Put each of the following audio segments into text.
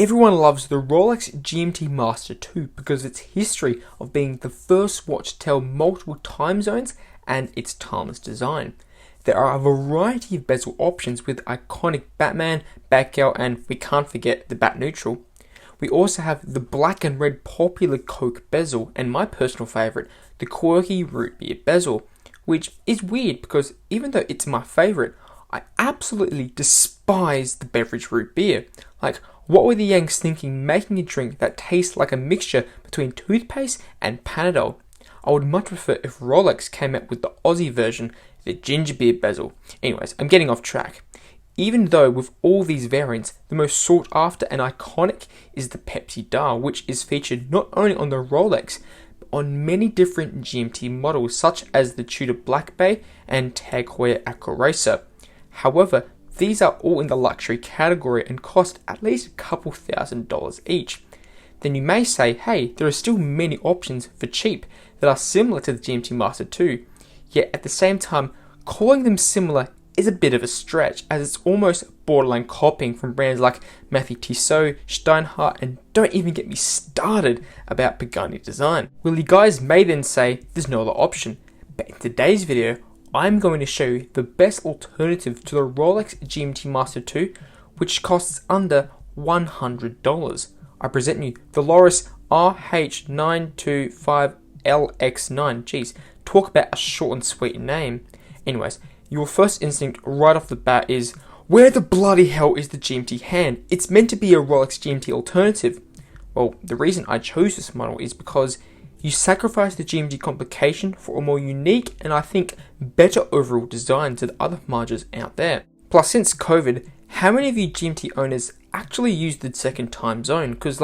Everyone loves the Rolex GMT Master II because of its history of being the first watch to tell multiple time zones and its timeless design. There are a variety of bezel options with iconic Batman, Batgirl, and we can't forget the Bat Neutral. We also have the black and red popular Coke bezel and my personal favourite, the quirky root beer bezel, which is weird because even though it's my favourite, I absolutely despise the beverage root beer. Like, what were the Yanks thinking making a drink that tastes like a mixture between toothpaste and Panadol? I would much prefer if Rolex came out with the Aussie version, the ginger beer bezel. Anyways, I'm getting off track. Even though with all these variants, the most sought after and iconic is the Pepsi dial, which is featured not only on the Rolex, but on many different GMT models such as the Tudor Black Bay and Tag Heuer Aqua Racer. However, these are all in the luxury category and cost at least a couple $1,000s each. Then you may say, hey, there are still many options for cheap that are similar to the GMT Master II, yet at the same time, calling them similar is a bit of a stretch, as it's almost borderline copying from brands like Matthew Tissot, Steinhardt, and don't even get me started about Pagani design. Well, you guys may then say there's no other option, but in today's video, I'm going to show you the best alternative to the Rolex GMT Master II, which costs under $100. I present you the Lorus RH925LX9. Jeez, talk about a short and sweet name. Anyways, your first instinct right off the bat is, where the bloody hell is the GMT hand? It's meant to be a Rolex GMT alternative. Well, the reason I chose this model is because you sacrifice the GMT complication for a more unique and I think better overall design to the other Marges out there. Plus, since COVID, how many of you GMT owners actually use the second time zone? Because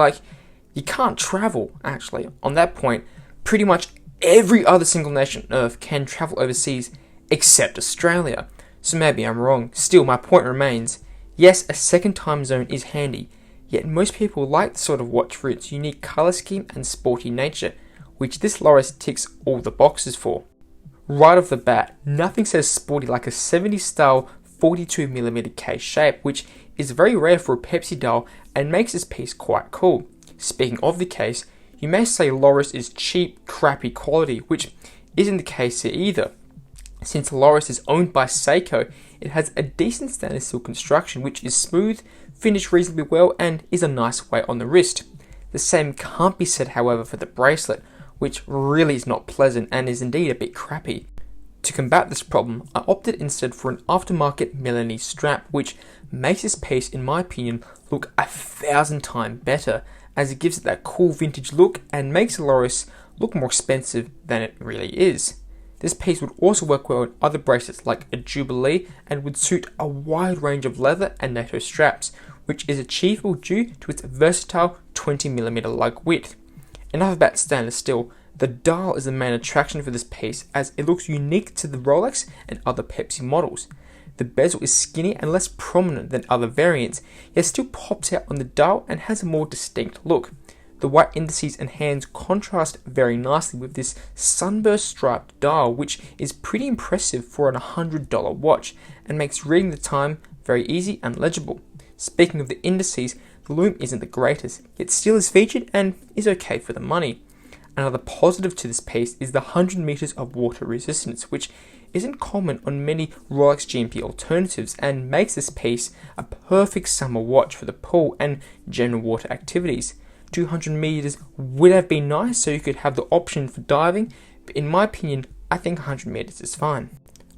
you can't travel actually. On that point, pretty much every other single nation on earth can travel overseas except Australia. So maybe I'm wrong. Still, my point remains, yes, a second time zone is handy, yet most people like the sort of watch for its unique colour scheme and sporty nature, which this Lorus ticks all the boxes for. Right off the bat, nothing says sporty like a 70s style 42mm case shape, which is very rare for a Pepsi dial and makes this piece quite cool. Speaking of the case, you may say Lorus is cheap, crappy quality, which isn't the case here either. Since Lorus is owned by Seiko, it has a decent stainless steel construction which is smooth, finished reasonably well, and is a nice weight on the wrist. The same can't be said, however, for the bracelet, which really is not pleasant and is indeed a bit crappy. To combat this problem, I opted instead for an aftermarket Milanese strap, which makes this piece, in my opinion, look 1,000 times better, as it gives it that cool vintage look and makes the Lorus look more expensive than it really is. This piece would also work well on other bracelets like a Jubilee and would suit a wide range of leather and NATO straps, which is achievable due to its versatile 20mm lug width. Enough about stainless steel. The dial is the main attraction for this piece as it looks unique to the Rolex and other Pepsi models. The bezel is skinny and less prominent than other variants, yet still pops out on the dial and has a more distinct look. The white indices and hands contrast very nicely with this sunburst striped dial, which is pretty impressive for a $100 watch and makes reading the time very easy and legible. Speaking of the indices, the lume isn't the greatest, yet still is featured and is okay for the money. Another positive to this piece is the 100 meters of water resistance, which isn't common on many Rolex GMT alternatives and makes this piece a perfect summer watch for the pool and general water activities. 200 meters would have been nice so you could have the option for diving, but in my opinion, I think 100 meters is fine.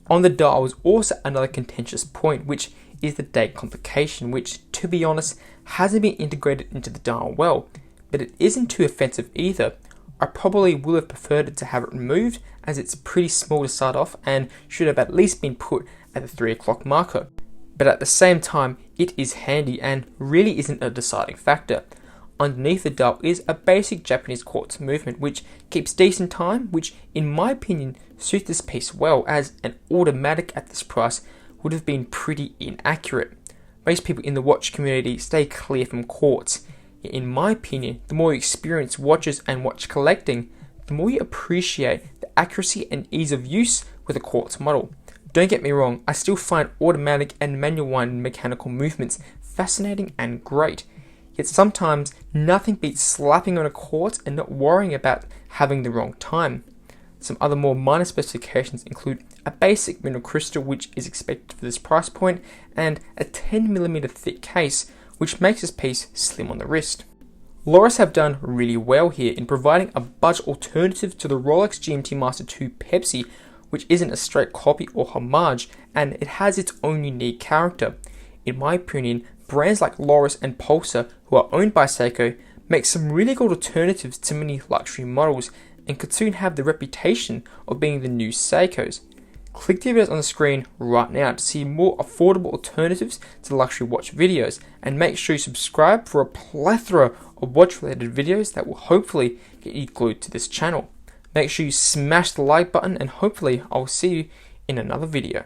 On the dial was also another contentious point, which is the date complication, which, to be honest, hasn't been integrated into the dial well, but it isn't too offensive either. I probably would have preferred it to have it removed, as it's pretty small to start off and should have at least been put at the 3 o'clock marker. But at the same time, it is handy and really isn't a deciding factor. Underneath the dial is a basic Japanese quartz movement which keeps decent time, which in my opinion suits this piece well, as an automatic at this price would have been pretty inaccurate. Most people in the watch community stay clear from quartz. In my opinion, the more you experience watches and watch collecting, the more you appreciate the accuracy and ease of use with a quartz model. Don't get me wrong, I still find automatic and manual winding mechanical movements fascinating and great. Yet sometimes nothing beats slapping on a quartz and not worrying about having the wrong time. Some other more minor specifications include a basic mineral crystal which is expected for this price point, and a 10mm thick case which makes this piece slim on the wrist. Lorus have done really well here in providing a budget alternative to the Rolex GMT Master II Pepsi, which isn't a straight copy or homage, and it has its own unique character. In my opinion, brands like Lorus and Pulsar, who are owned by Seiko, make some really good alternatives to many luxury models and could soon have the reputation of being the new Seikos. Click the videos on the screen right now to see more affordable alternatives to luxury watch videos, and make sure you subscribe for a plethora of watch related videos that will hopefully get you glued to this channel. Make sure you smash the like button, and hopefully I'll see you in another video.